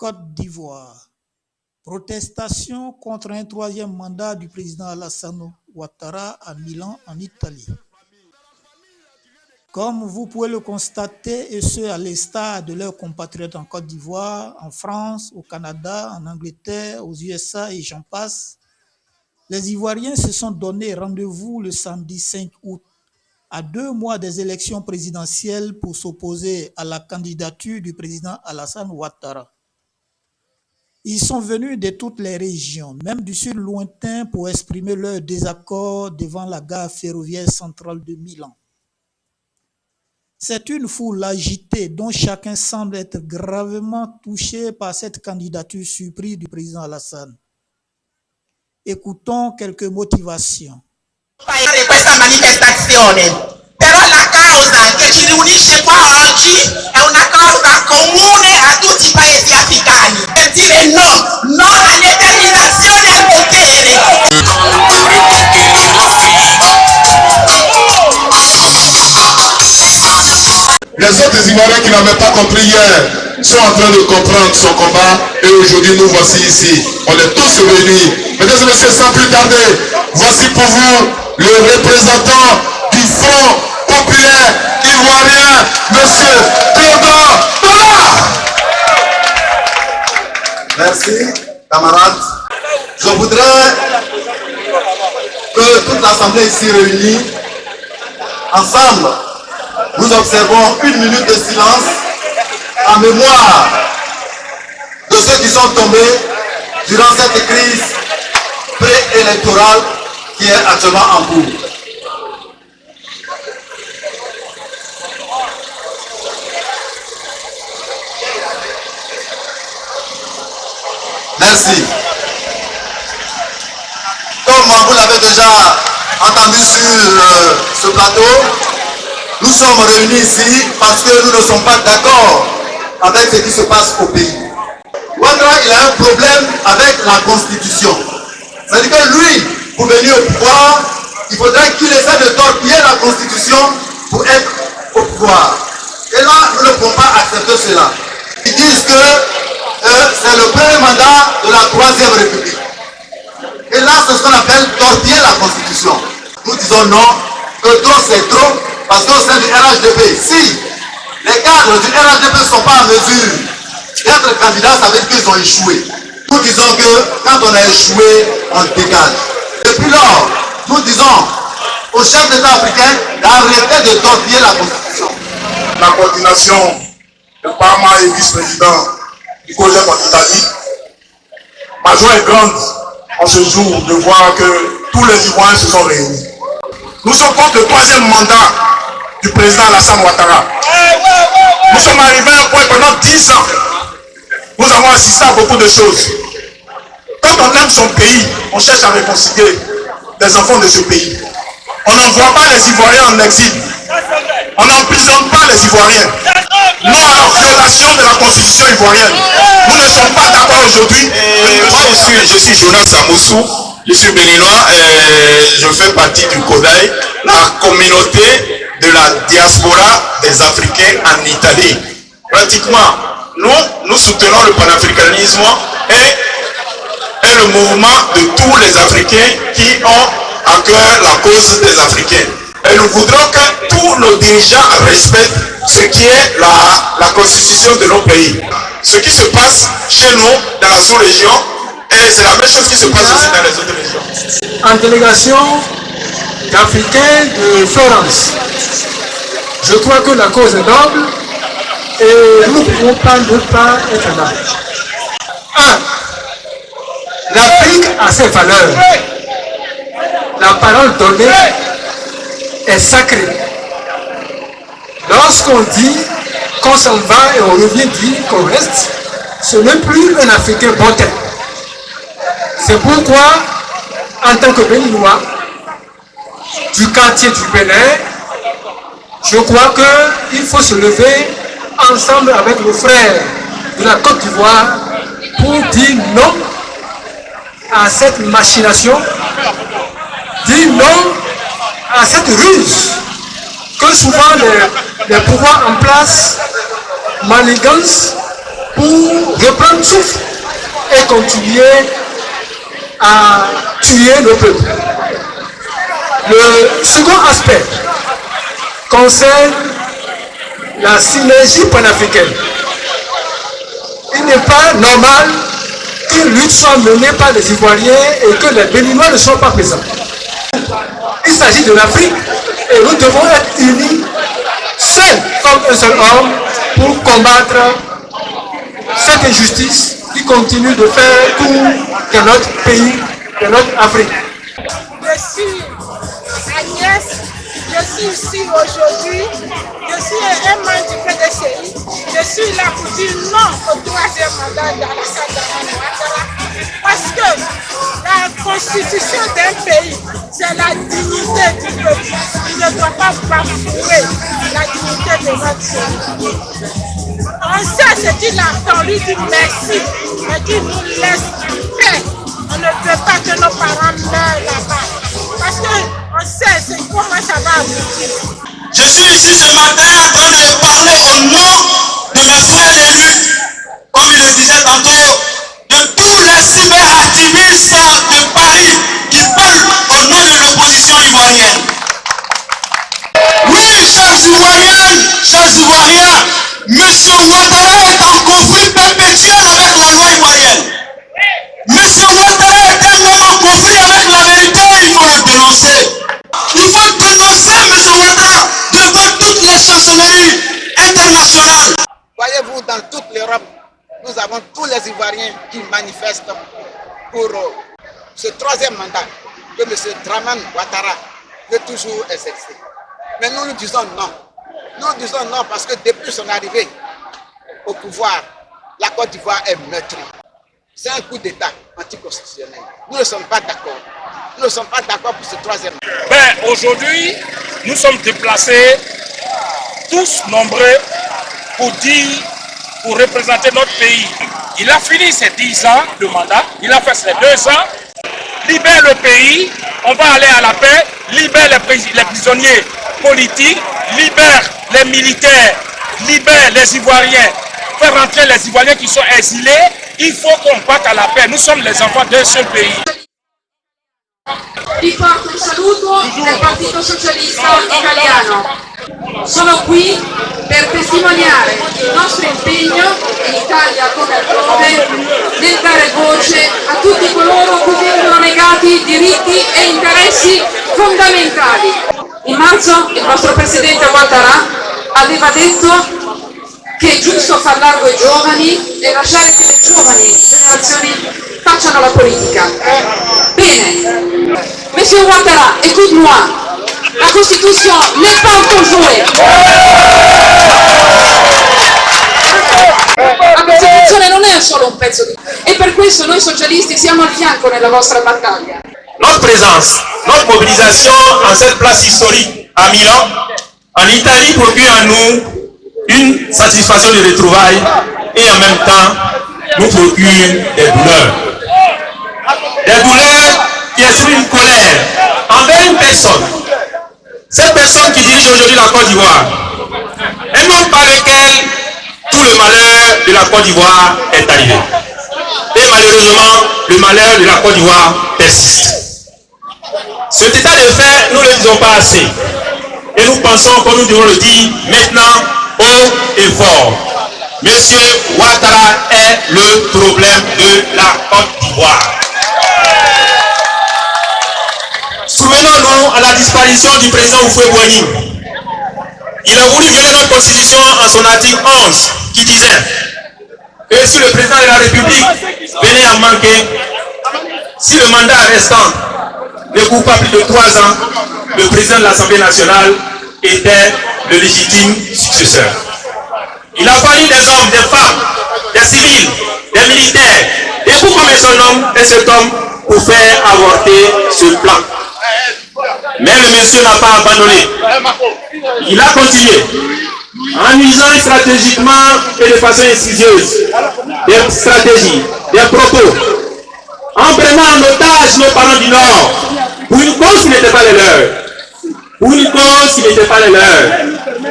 Côte d'Ivoire. Protestation contre un troisième mandat du président Alassane Ouattara à Milan, en Italie. Comme vous pouvez le constater, et ce à l'instar de leurs compatriotes en Côte d'Ivoire, en France, au Canada, en Angleterre, aux USA et j'en passe, les Ivoiriens se sont donné rendez-vous le samedi 5 août, à 2 mois des élections présidentielles, pour s'opposer à la candidature du président Alassane Ouattara. Ils sont venus de toutes les régions, même du sud lointain, pour exprimer leur désaccord devant la gare ferroviaire centrale de Milan. C'est une foule agitée dont chacun semble être gravement touché par cette candidature surprise du président Alassane. Écoutons quelques motivations. Di questa manifestazione, però la causa che ci riunisce qua oggi è una causa comune a tutti i paesi africani, per dire no all'eternizazione al potere. Les autres Ivoiriens qui n'avaient pas compris hier sont en train de comprendre son combat et aujourd'hui nous voici ici. On est tous réunis. Mesdames et messieurs, sans plus tarder, voici pour vous le représentant du Front populaire ivoirien, monsieur Théodore Tola. Merci, camarades. Je voudrais que toute l'Assemblée ici réunie, ensemble, nous observons 1 minute de silence en mémoire de ceux qui sont tombés durant cette crise préélectorale qui est actuellement en cours. Merci. Comme vous l'avez déjà entendu sur ce plateau, nous sommes réunis ici parce que nous ne sommes pas d'accord avec ce qui se passe au pays. Ouattara, il a un problème avec la Constitution. C'est-à-dire que lui, pour venir au pouvoir, il faudrait qu'il essaie de torpiller la Constitution pour être au pouvoir. Et là, nous ne pouvons pas accepter cela. Ils disent que c'est le premier mandat de la 3e République. Et là, c'est ce qu'on appelle torpiller la Constitution. Nous disons non, que trop c'est trop, parce qu'au sein du RHDP, si les cadres du RHDP ne sont pas en mesure d'être candidats, ça veut dire qu'ils ont échoué. Nous disons que quand on a échoué, on dégage. Depuis lors, nous disons aux chefs d'État africains d'arrêter de torpiller la Constitution. La coordination de Parma et vice-président du COJEP en Italie, ma joie est grande en ce jour de voir que tous les Ivoiriens se sont réunis. Nous sommes contre le 3e mandat du président Alassane Ouattara. Nous sommes arrivés à un point pendant 10 ans. Nous avons assisté à beaucoup de choses. Quand on aime son pays, on cherche à réconcilier les enfants de ce pays. On n'envoie pas les Ivoiriens en exil. On n'emprisonne pas les Ivoiriens. Non à la violation de la constitution ivoirienne. Nous ne sommes pas d'accord aujourd'hui. Moi, je suis Jonas Samoussou. Je suis béninois et je fais partie du CODAI, la communauté de la diaspora des Africains en Italie. Pratiquement, nous soutenons le panafricanisme et le mouvement de tous les Africains qui ont à cœur la cause des Africains. Et nous voudrons que tous nos dirigeants respectent ce qui est la constitution de nos pays. Ce qui se passe chez nous, dans la sous-région, et c'est la même chose qui se passe aussi dans les autres régions. En délégation d'Africains de Florence, je crois que la cause est noble et nous ne pouvons pas ne pas être là. 1. L'Afrique a ses valeurs. La parole donnée est sacrée. Lorsqu'on dit qu'on s'en va et on revient dire qu'on reste, ce n'est plus un Africain bon tête. C'est pourquoi, en tant que Béninois, du quartier du Bénin, je crois qu'il faut se lever ensemble avec nos frères de la Côte d'Ivoire pour dire non à cette machination, dire non à cette ruse que souvent les pouvoirs en place manigancent pour pour reprendre souffle et continuer à tuer le peuple. Le second aspect concerne la synergie panafricaine. Il n'est pas normal qu'une lutte soit menée par les Ivoiriens et que les Béninois ne soient pas présents. Il s'agit de l'Afrique et nous devons être unis, seuls comme un seul homme, pour combattre cette injustice qui continue de faire cours de notre pays, de notre Afrique. Je suis Agnès, je suis ici aujourd'hui, je suis un membre du PDCI, je suis là pour dire non au troisième mandat d'Alassane Dramane Ouattara, parce que la constitution d'un pays, c'est la dignité du peuple. Il ne doit pas bafouer la dignité de notre pays. On sait ce qu'il a, on lui dit merci, mais qu'il nous laisse en paix. On ne veut pas que nos parents meurent là-bas. Parce qu'on sait comment ça va aboutir. Je suis ici ce matin en train de parler au nom de mes frères élus, comme il le disait tantôt, de tous les cyberactivistes de Paris qui parlent au nom de l'opposition ivoirienne. Oui, chers Ivoiriennes, chers Ivoiriens, M. Ouattara est en conflit perpétuel avec la loi ivoirienne. M. Ouattara est tellement en conflit avec la vérité, il faut le dénoncer. Il faut dénoncer M. Ouattara devant toutes les chancelleries internationales. Voyez-vous, dans toute l'Europe, nous avons tous les Ivoiriens qui manifestent pour ce troisième mandat que M. Dramane Ouattara veut toujours exercer. Mais nous disons non. Nous disons non parce que depuis son arrivée au pouvoir, la Côte d'Ivoire est meurtrie. C'est un coup d'État anticonstitutionnel. Nous ne sommes pas d'accord. Nous ne sommes pas d'accord pour ce troisième mandat. Aujourd'hui, nous sommes déplacés, tous nombreux, pour représenter notre pays. Il a fini ses 10 ans de mandat, il a fait ses 2 ans, libère le pays, on va aller à la paix, libère les prisonniers politiques, libère les militaires, libère les Ivoiriens, faire rentrer les Ivoiriens qui sont exilés. Il faut qu'on batte à la paix, nous sommes les enfants d'un seul pays. Vi porto un saluto del Partito Socialista Italiano. Sono qui per testimoniare il nostro impegno in Italia come altrove nel dare voce a tutti coloro cui vengono negati diritti e interessi fondamentali. In marzo il vostro presidente Ouattara aveva detto che è giusto far largo ai giovani e lasciare che le giovani generazioni facciano la politica. Bene, Monsieur Ouattara, écoute-moi. La Constitution n'est pas pour jouer. La Costituzione non è solo un pezzo di... E per questo noi socialisti siamo al fianco nella vostra battaglia. Notre présence, notre mobilisation en cette place historique à Milan, en Italie, procure à nous une satisfaction de retrouvailles et en même temps nous procure des douleurs. Des douleurs qui expriment une colère envers une personne. Cette personne qui dirige aujourd'hui la Côte d'Ivoire, un homme par lequel tout le malheur de la Côte d'Ivoire est arrivé. Et malheureusement, le malheur de la Côte d'Ivoire persiste. Cet état de fait, nous ne le disons pas assez. Et nous pensons que nous devons le dire maintenant haut et fort. Monsieur Ouattara est le problème de la Côte d'Ivoire. Souvenons-nous à la disparition du président Houphouët-Boigny. Il a voulu violer notre constitution en son article 11 qui disait que si le président de la République venait à manquer, si le mandat restant ne court pas plus de 3 ans, le président de l'Assemblée nationale était le légitime successeur. Il a fallu des hommes, des femmes, des civils, des militaires, et pour combien son homme et cet homme pour faire avorter ce plan. Mais le monsieur n'a pas abandonné. Il a continué en usant stratégiquement et de façon insidieuse des stratégies, des propos, en prenant en otage nos parents du Nord pour une cause qui n'était pas les leurs. Pour une cause qui n'était pas les leurs.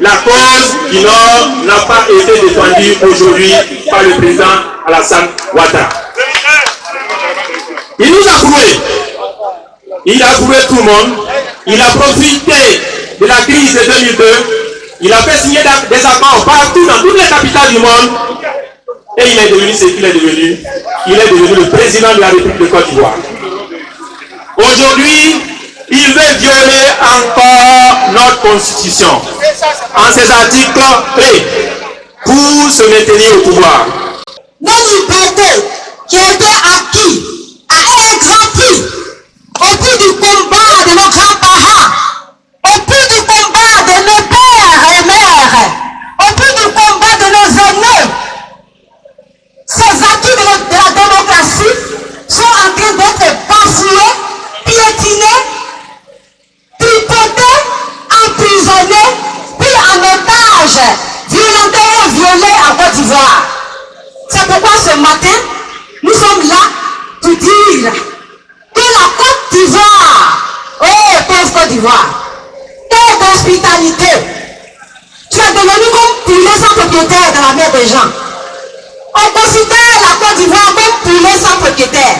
la cause du Nord n'a pas été défendue aujourd'hui par le président Alassane Ouattara. Il nous a prouvé. Il a prouvé tout le monde. Il a profité de la crise de 2002. Il a fait signer des accords partout dans toutes les capitales du monde. Et il est devenu ce qu'il est devenu. Il est devenu le président de la République de Côte d'Ivoire. Aujourd'hui, il veut violer encore notre constitution en ses articles clés pour se maintenir au pouvoir. Notre liberté qui a été acquise à un grand prix au prix du combat de nos grands-parents, au prix du combat de nos pères et mères, au prix du combat de nos aînés. Ces acquis de la démocratie sont en train d'être bafoués, piétinés, tripotés, emprisonnés, pris en otage, violentés et violés en Côte d'Ivoire. C'est pourquoi ce matin, nous sommes là pour dire que la Côte d'Ivoire, oh pauvre Côte d'Ivoire, quelle d'hospitalité. Tu es devenu comme poulet sans propriétaire dans la mer des gens. On considère la Côte d'Ivoire comme poulet sans propriétaire.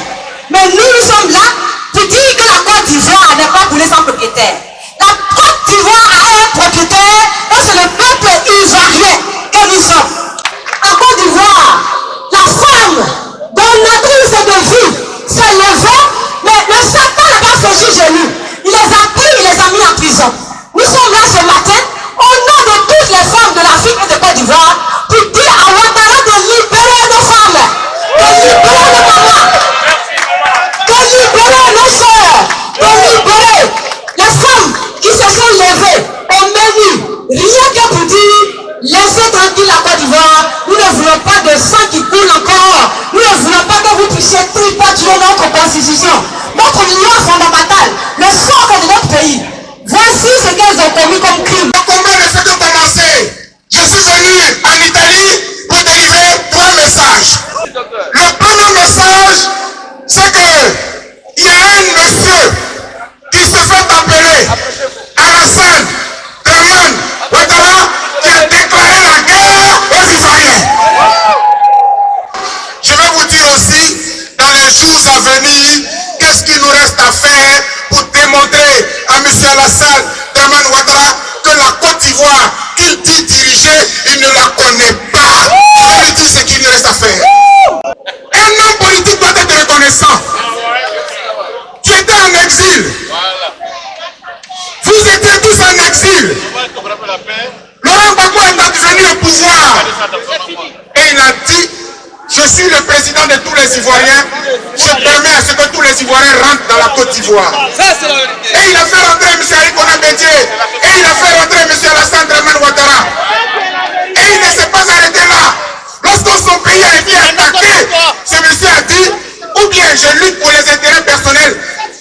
Mais nous sommes là pour dire que la Côte d'Ivoire n'est pas poulet sans propriétaire. La Côte d'Ivoire a un propriétaire et c'est le peuple ivoirien que nous sommes. En Côte d'Ivoire, la femme donatrice de vie s'est levée, mais le Satan n'a pas fléchi chez nous. Il les a pris, il les a mis en prison. Nous sommes là ce matin, au nom de toutes les femmes de l'Afrique et de Côte d'Ivoire, pour dire à Ouattara de libérer nos femmes, de libérer nos mamans, de libérer nos soeurs, de libérer les femmes qui se sont levées au menu, rien que pour dire, laissez tranquille la Côte d'Ivoire, nous ne voulons pas de sang qui coule encore, nous ne voulons pas que vous puissiez tripaturer notre constitution, notre loi fondamentale, le socle de notre pays. Voici ce qu'elles ont commis comme crime. Le combat ne fait que commencer. Je suis venu en Italie pour délivrer 3 messages. Le premier message, c'est qu'il y a un monsieur qui se fait appeler Alassane Draman Ouattara qui a déclaré la guerre aux Ivoiriens. Je vais vous dire aussi, dans les jours à venir, qu'est-ce qu'il nous reste à faire pour démontrer à M. Alassane Draman Ouattara que la Côte d'Ivoire qu'il dit diriger, il ne la connaît pas. Je lui dis ce qu'il lui reste à faire. Un homme politique doit être reconnaissant. Tu étais en exil. Vous étiez tous en exil. Laurent Gbagbo est advenu au pouvoir. Et il a dit, je suis le président de tous les Ivoiriens. Je permets à ce que tous les Ivoiriens rentrent dans la Côte d'Ivoire. Et il a fait rentrer M. Arikona Bédié. Et il a fait rentrer M. Alassane Draman Ouattara. Et il ne s'est pas arrêté là. Lorsque son pays a été attaqué, ce monsieur a dit, ou bien je lutte pour les intérêts personnels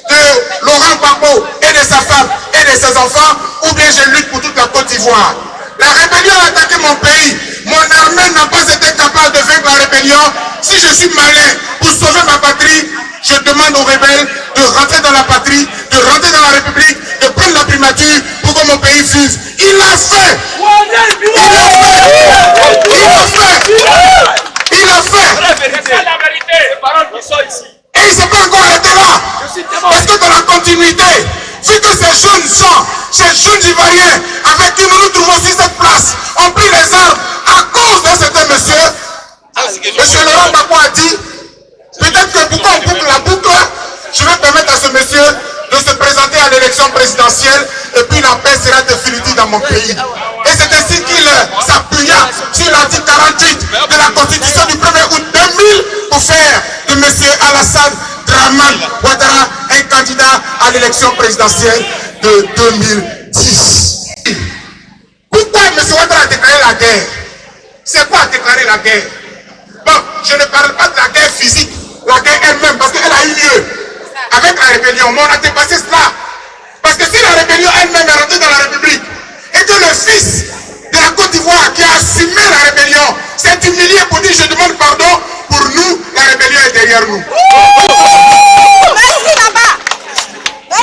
de Laurent Gbagbo et de sa femme et de ses enfants, ou bien je lutte pour toute la Côte d'Ivoire. La rébellion a attaqué mon pays. Mon armée n'a pas été capable de vaincre la rébellion. Si je suis malin pour sauver ma patrie, je demande aux rebelles de rentrer dans la patrie, de rentrer dans la République, de prendre la primature pour que mon pays vive. Il l'a fait. Il l'a fait. Il l'a fait. Il l'a fait. C'est la vérité. Les paroles qui sont ici. Et il ne s'est pas encore arrêté là. Parce que dans la continuité, vu que ces jeunes gens, ces jeunes Ivoiriens avec qui nous nous trouvons sur cette place, ont pris les armes à cause de cet monsieur, monsieur Laurent Gbagbo a dit, peut-être que pourquoi on boucle la boucle, je vais permettre à ce monsieur de se présenter à l'élection présidentielle et puis la paix sera définitive dans mon pays. Et c'est ainsi qu'il s'appuya sur l'article 48 de la Constitution du 1er août 2000 pour faire de M. Alassane Draman Ouattara un candidat à l'élection présidentielle de 2010. Pourquoi M. Ouattara a déclaré la guerre? C'est quoi déclarer la guerre? Bon, je ne parle pas de la guerre physique, la guerre elle-même, parce qu'elle a eu lieu avec la rébellion. Mais on a dépassé cela. Parce que si la rébellion elle-même est rentrée dans la République, et que le fils de la Côte d'Ivoire qui a assumé la rébellion s'est humilié pour dire je demande pardon, pour nous, la rébellion est derrière nous.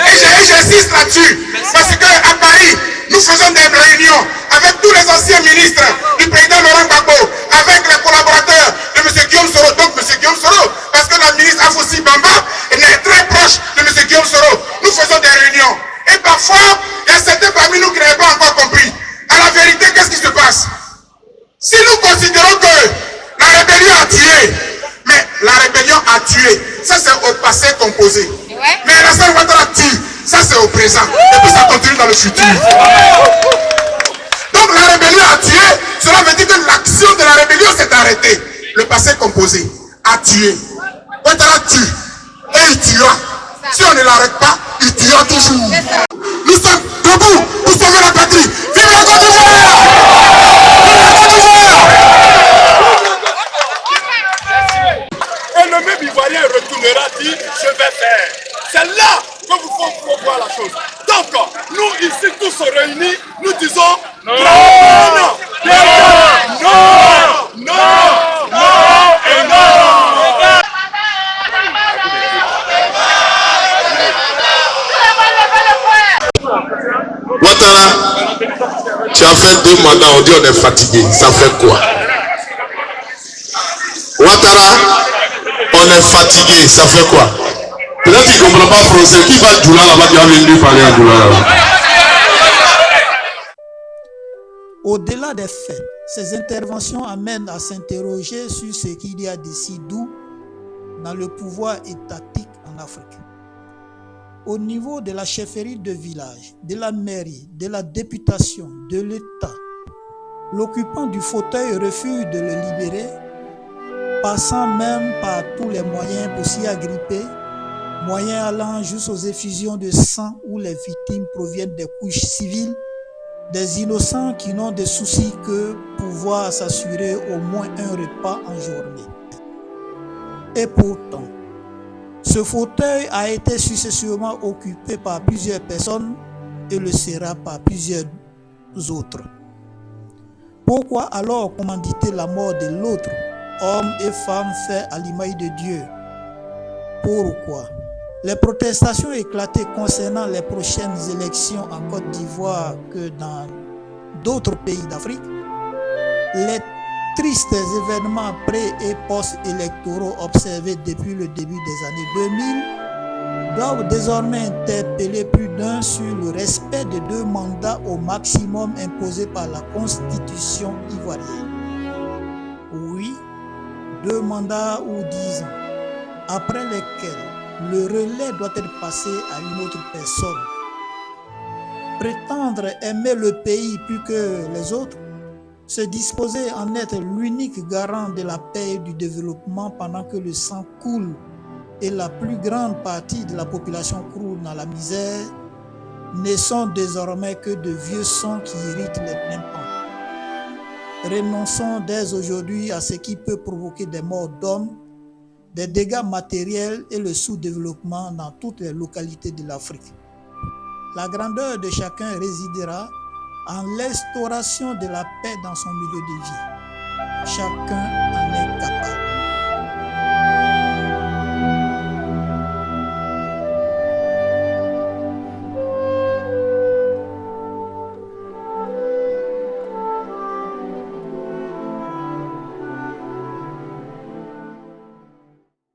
Et j'insiste là-dessus, parce qu'à Paris, nous nous faisons des réunions avec tous les anciens ministres du président Laurent Gbagbo, avec les collaborateurs de M. Guillaume Soro, donc M. Guillaume Soro, parce que la ministre Afossi Bamba est très proche de M. Guillaume Soro. Nous faisons des réunions. Et parfois, il y a certains parmi nous qui n'avaient pas encore compris. À la vérité, qu'est-ce qui se passe? Si nous considérons que la rébellion a tué, mais la rébellion a tué, ça c'est au passé composé. Mais Alassane Ouattara tue, ça c'est au présent. Et puis ça continue dans le futur. Donc la rébellion a tué, cela veut dire que l'action de la rébellion s'est arrêtée. Le passé composé a tué. Ouattara tue et il tuera. Si on ne l'arrête pas, il tuera toujours. Nous sommes debout pour sauver la patrie. Vive la Côte d'Ivoire! Vive la Côte d'Ivoire! Et le même Ivoirien retournera dire je vais faire. C'est là que vous faut voir la chose. Donc, nous ici tous réunis, nous disons non, non, non, non, non, non et non. Ouattara, tu as fait 2 mandats, on dit on est fatigué. Ça fait quoi? Ouattara, on est fatigué, ça fait quoi? Peut-être qu'il ne comprend pas français. Qui va Djoula là-bas qui va venir parler à Djoula là-bas? Au-delà des faits, ces interventions amènent à s'interroger sur ce qu'il y a de si doux dans le pouvoir étatique en Afrique. Au niveau de la chefferie de village, de la mairie, de la députation, de l'État, l'occupant du fauteuil refuse de le libérer, passant même par tous les moyens pour s'y agripper, moyens allant jusqu'aux effusions de sang où les victimes proviennent des couches civiles, des innocents qui n'ont de soucis que pouvoir s'assurer au moins un repas en journée. Et pourtant, ce fauteuil a été successivement occupé par plusieurs personnes et le sera par plusieurs autres. Pourquoi alors commanditer la mort de l'autre, hommes et femmes faits à l'image de Dieu? Pourquoi? Les protestations éclatées concernant les prochaines élections en Côte d'Ivoire que dans d'autres pays d'Afrique, les tristes événements pré- et post-électoraux observés depuis le début des années 2000 doivent désormais interpeller plus d'un sur le respect de 2 mandats au maximum imposés par la Constitution ivoirienne. Oui, 2 mandats ou 10 ans, après lesquels le relais doit être passé à une autre personne. Prétendre aimer le pays plus que les autres, se disposer en être l'unique garant de la paix et du développement pendant que le sang coule et la plus grande partie de la population croule dans la misère, ne sont désormais que de vieux sons qui irritent les tympans. Renonçons dès aujourd'hui à ce qui peut provoquer des morts d'hommes, des dégâts matériels et le sous-développement dans toutes les localités de l'Afrique. La grandeur de chacun résidera en l'instauration de la paix dans son milieu de vie. Chacun en est capable.